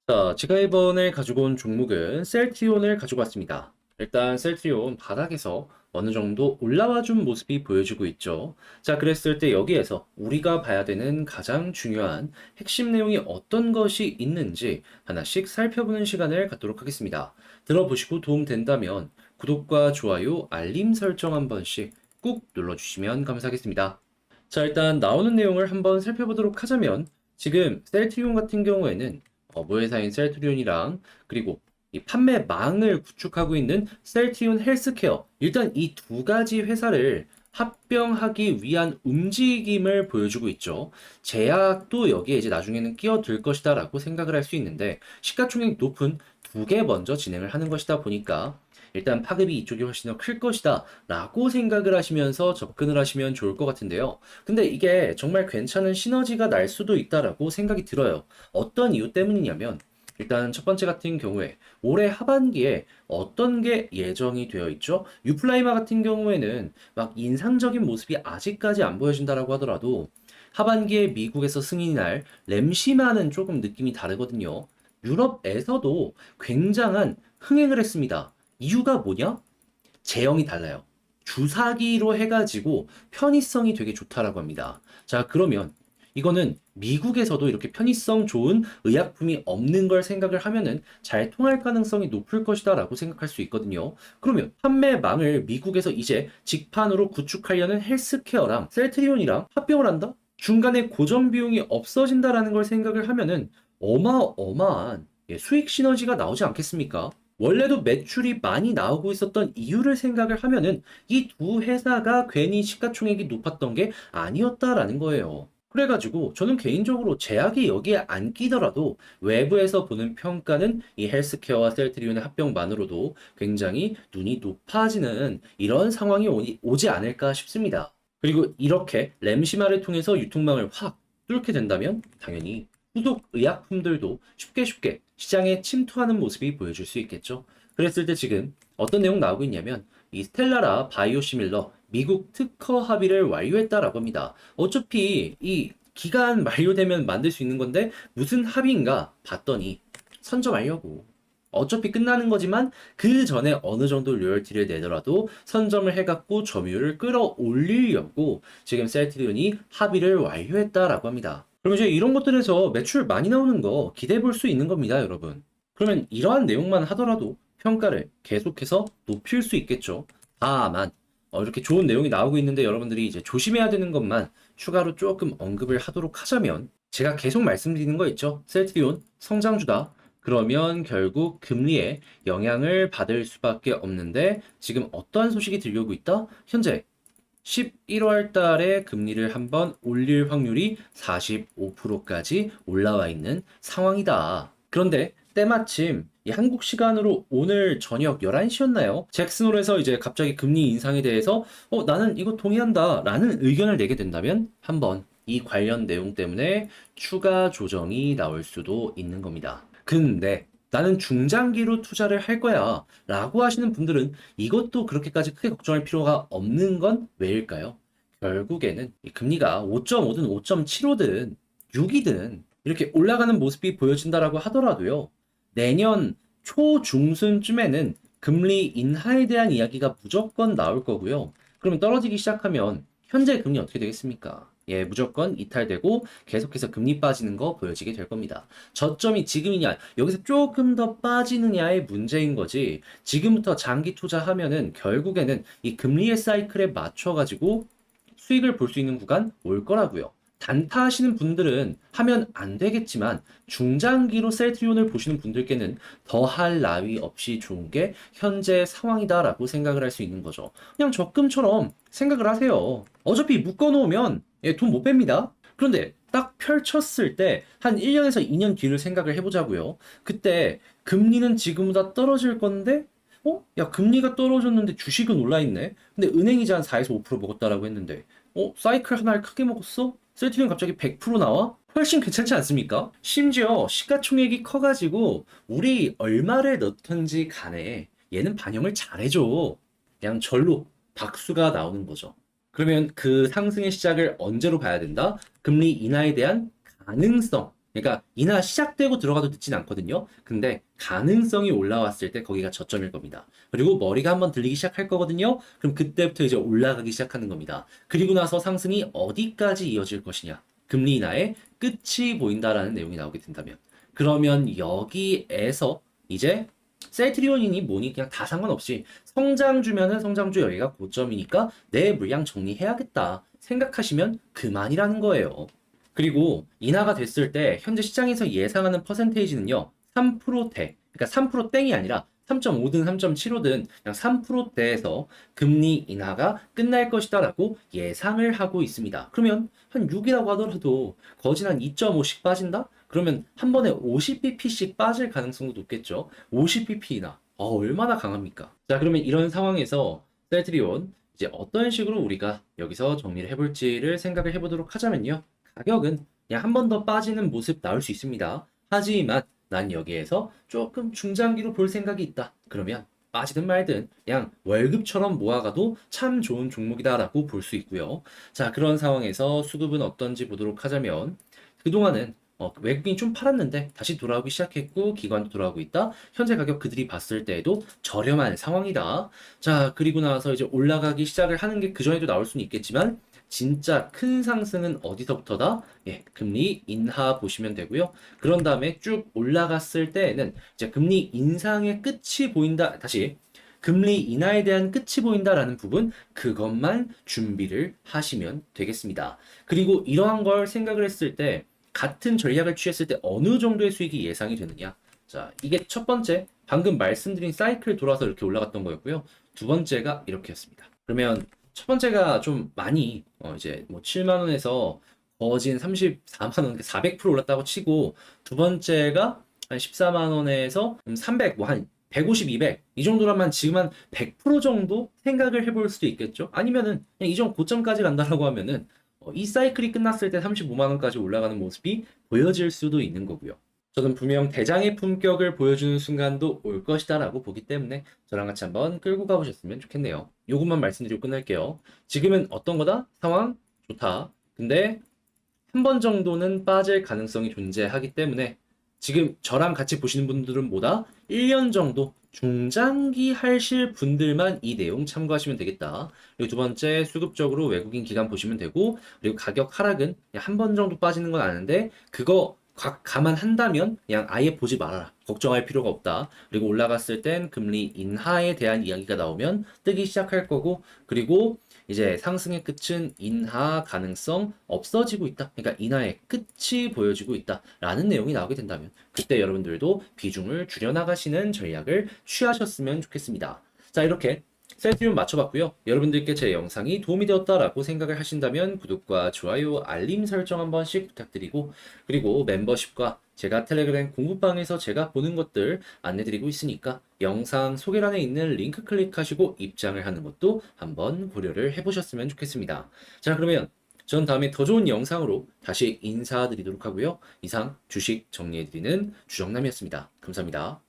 자, 제가 이번에 가지고 온 종목은 셀트리온을 가지고 왔습니다. 일단 셀트리온 바닥에서 어느 정도 올라와 준 모습이 보여지고 있죠. 자, 그랬을 때 여기에서 우리가 봐야 되는 가장 중요한 핵심 내용이 어떤 것이 있는지 하나씩 살펴보는 시간을 갖도록 하겠습니다. 들어보시고 도움된다면 구독과 좋아요, 알림 설정 한 번씩 꾹 눌러주시면 감사하겠습니다. 자, 일단 나오는 내용을 한번 살펴보도록 하자면 지금 셀트리온 같은 경우에는 모회사인 셀트리온이랑 그리고 이 판매망을 구축하고 있는 셀트리온 헬스케어, 일단 이 두 가지 회사를 합병하기 위한 움직임을 보여주고 있죠. 제약도 여기에 이제 나중에는 끼어들 것이다라고 생각을 할 수 있는데 시가총액 높은 두 개 먼저 진행을 하는 것이다 보니까 일단 파급이 이쪽이 훨씬 더 클 것이다 라고 생각을 하시면서 접근을 하시면 좋을 것 같은데요. 근데 이게 정말 괜찮은 시너지가 날 수도 있다라고 생각이 들어요. 어떤 이유 때문이냐면 일단 첫 번째 같은 경우에 올해 하반기에 어떤 게 예정이 되어 있죠? 유플라이마 같은 경우에는 막 인상적인 모습이 아직까지 안 보여진다라고 하더라도 하반기에 미국에서 승인이 날 램시마는 조금 느낌이 다르거든요. 유럽에서도 굉장한 흥행을 했습니다. 이유가 뭐냐? 제형이 달라요. 주사기로 해가지고 편의성이 되게 좋다라고 합니다. 자, 그러면 이거는 미국에서도 이렇게 편의성 좋은 의약품이 없는 걸 생각을 하면은 잘 통할 가능성이 높을 것이다라고 생각할 수 있거든요. 그러면 판매망을 미국에서 이제 직판으로 구축하려는 헬스케어랑 셀트리온이랑 합병을 한다? 중간에 고정 비용이 없어진다라는 걸 생각을 하면은 어마어마한 수익 시너지가 나오지 않겠습니까? 원래도 매출이 많이 나오고 있었던 이유를 생각을 하면은 이 두 회사가 괜히 시가총액이 높았던 게 아니었다라는 거예요. 그래가지고 저는 개인적으로 제약이 여기에 안 끼더라도 외부에서 보는 평가는 이 헬스케어와 셀트리온의 합병만으로도 굉장히 눈이 높아지는 이런 상황이 오지 않을까 싶습니다. 그리고 이렇게 램시마를 통해서 유통망을 확 뚫게 된다면 당연히 후속 의약품들도 쉽게 시장에 침투하는 모습이 보여줄 수 있겠죠. 그랬을 때 지금 어떤 내용 나오고 있냐면 이 스텔라라 바이오시밀러 미국 특허 합의를 완료했다라고 합니다. 어차피 이 기간 만료되면 만들 수 있는 건데 무슨 합의인가 봤더니 선점하려고. 어차피 끝나는 거지만 그 전에 어느 정도 로열티를 내더라도 선점을 해갖고 점유율을 끌어올리려고 지금 셀트리온이 합의를 완료했다라고 합니다. 그럼 이제 이런 것들에서 매출 많이 나오는 거 기대해 볼 수 있는 겁니다, 여러분. 그러면 이러한 내용만 하더라도 평가를 계속해서 높일 수 있겠죠. 다만 이렇게 좋은 내용이 나오고 있는데 여러분들이 이제 조심해야 되는 것만 추가로 조금 언급을 하도록 하자면 제가 계속 말씀드리는 거 있죠. 셀트리온 성장주다. 그러면 결국 금리에 영향을 받을 수밖에 없는데 지금 어떠한 소식이 들려오고 있다? 현재 11월 달에 금리를 한번 올릴 확률이 45%까지 올라와 있는 상황이다. 그런데 때마침 이 한국 시간으로 오늘 저녁 11시였나요? 잭슨홀에서 이제 갑자기 금리 인상에 대해서 나는 이거 동의한다 라는 의견을 내게 된다면 한번 이 관련 내용 때문에 추가 조정이 나올 수도 있는 겁니다. 근데 나는 중장기로 투자를 할 거야 라고 하시는 분들은 이것도 그렇게까지 크게 걱정할 필요가 없는 건 왜일까요? 결국에는 이 금리가 5.5든 5.75든 6이든 이렇게 올라가는 모습이 보여진다라고 하더라도요. 내년 초중순쯤에는 금리 인하에 대한 이야기가 무조건 나올 거고요. 그러면 떨어지기 시작하면 현재 금리 어떻게 되겠습니까? 예, 무조건 이탈되고 계속해서 금리 빠지는 거 보여지게 될 겁니다. 저점이 지금이냐, 여기서 조금 더 빠지느냐의 문제인 거지. 지금부터 장기 투자하면은 결국에는 이 금리의 사이클에 맞춰가지고 수익을 볼 수 있는 구간 올 거라고요. 단타 하시는 분들은 하면 안 되겠지만 중장기로 셀트리온을 보시는 분들께는 더할 나위 없이 좋은 게 현재 상황이다라고 생각을 할 수 있는 거죠. 그냥 적금처럼 생각을 하세요. 어차피 묶어놓으면 돈 못 뺍니다. 그런데 딱 펼쳤을 때 한 1년에서 2년 뒤를 생각을 해보자고요. 그때 금리는 지금보다 떨어질 건데 야, 금리가 떨어졌는데 주식은 올라있네? 근데 은행이자 한 4에서 5% 먹었다라고 했는데, 사이클 하나를 크게 먹었어? 셀트리온 갑자기 100% 나와? 훨씬 괜찮지 않습니까? 심지어 시가총액이 커가지고, 우리 얼마를 넣던지 간에 얘는 반영을 잘해줘. 그냥 절로 박수가 나오는 거죠. 그러면 그 상승의 시작을 언제로 봐야 된다? 금리 인하에 대한 가능성. 그러니까 인하 시작되고 들어가도 늦진 않거든요. 근데 가능성이 올라왔을 때 거기가 저점일 겁니다. 그리고 머리가 한번 들리기 시작할 거거든요. 그럼 그때부터 이제 올라가기 시작하는 겁니다. 그리고 나서 상승이 어디까지 이어질 것이냐. 금리 인하의 끝이 보인다라는 내용이 나오게 된다면. 그러면 여기에서 이제 셀트리온이니 뭐니 그냥 다 상관없이 성장주면은 성장주 여기가 고점이니까 내 물량 정리해야겠다 생각하시면 그만이라는 거예요. 그리고 인하가 됐을 때 현재 시장에서 예상하는 퍼센테이지는요. 3%대. 그러니까 3% 땡이 아니라 3.5든 3.75든 그냥 3%대에서 금리 인하가 끝날 것이다라고 예상을 하고 있습니다. 그러면 한 6이라고 하더라도 거진 한 2.5씩 빠진다? 그러면 한 번에 50bp씩 빠질 가능성도 높겠죠. 50bp 인하. 얼마나 강합니까? 자, 그러면 이런 상황에서 셀트리온 이제 어떤 식으로 우리가 여기서 정리를 해볼지를 생각을 해보도록 하자면요. 가격은 그냥 한 번 더 빠지는 모습 나올 수 있습니다. 하지만 난 여기에서 조금 중장기로 볼 생각이 있다. 그러면 빠지든 말든 그냥 월급처럼 모아가도 참 좋은 종목이다라고 볼 수 있고요. 자, 그런 상황에서 수급은 어떤지 보도록 하자면 그동안은 외국인이 좀 팔았는데 다시 돌아오기 시작했고 기관도 돌아오고 있다. 현재 가격 그들이 봤을 때에도 저렴한 상황이다. 자, 그리고 나서 이제 올라가기 시작을 하는 게 그전에도 나올 수는 있겠지만 진짜 큰 상승은 어디서부터다? 예, 금리 인하 보시면 되고요. 그런 다음에 쭉 올라갔을 때에는 이제 금리 인상의 끝이 보인다. 다시 금리 인하에 대한 끝이 보인다라는 부분 그것만 준비를 하시면 되겠습니다. 그리고 이러한 걸 생각을 했을 때 같은 전략을 취했을 때 어느 정도의 수익이 예상이 되느냐? 자, 이게 첫 번째 방금 말씀드린 사이클 돌아서 이렇게 올라갔던 거였고요. 두 번째가 이렇게였습니다. 그러면 첫 번째가 좀 많이 이제 뭐 7만 원에서 거진 34만 원, 400% 올랐다고 치고 두 번째가 한 14만 원에서 300, 뭐 한 150, 200 이 정도라면 지금 한 100% 정도 생각을 해볼 수도 있겠죠. 아니면은 그냥 이전 고점까지 간다라고 하면은 이 사이클이 끝났을 때 35만 원까지 올라가는 모습이 보여질 수도 있는 거고요. 저는 분명 대장의 품격을 보여주는 순간도 올 것이다라고 보기 때문에 저랑 같이 한번 끌고 가보셨으면 좋겠네요. 요것만 말씀드리고 끝낼게요. 지금은 어떤 거다? 상황 좋다. 근데 한 번 정도는 빠질 가능성이 존재하기 때문에 지금 저랑 같이 보시는 분들은 뭐다? 1년 정도 중장기 하실 분들만 이 내용 참고하시면 되겠다. 그리고 두 번째 수급적으로 외국인 기관 보시면 되고 그리고 가격 하락은 한 번 정도 빠지는 건 아는데 그거 감안한다면 그냥 아예 보지 말아라. 걱정할 필요가 없다. 그리고 올라갔을 땐 금리 인하에 대한 이야기가 나오면 뜨기 시작할 거고 그리고 이제 상승의 끝은 인하 가능성 없어지고 있다. 그러니까 인하의 끝이 보여지고 있다라는 내용이 나오게 된다면 그때 여러분들도 비중을 줄여나가시는 전략을 취하셨으면 좋겠습니다. 자, 이렇게 셀트리온 맞춰봤고요. 여러분들께 제 영상이 도움이 되었다라고 생각을 하신다면 구독과 좋아요, 알림 설정 한 번씩 부탁드리고 그리고 멤버십과 제가 텔레그램 공부방에서 제가 보는 것들 안내드리고 있으니까 영상 소개란에 있는 링크 클릭하시고 입장을 하는 것도 한번 고려를 해보셨으면 좋겠습니다. 자, 그러면 전 다음에 더 좋은 영상으로 다시 인사드리도록 하고요. 이상 주식 정리해드리는 주정남이었습니다. 감사합니다.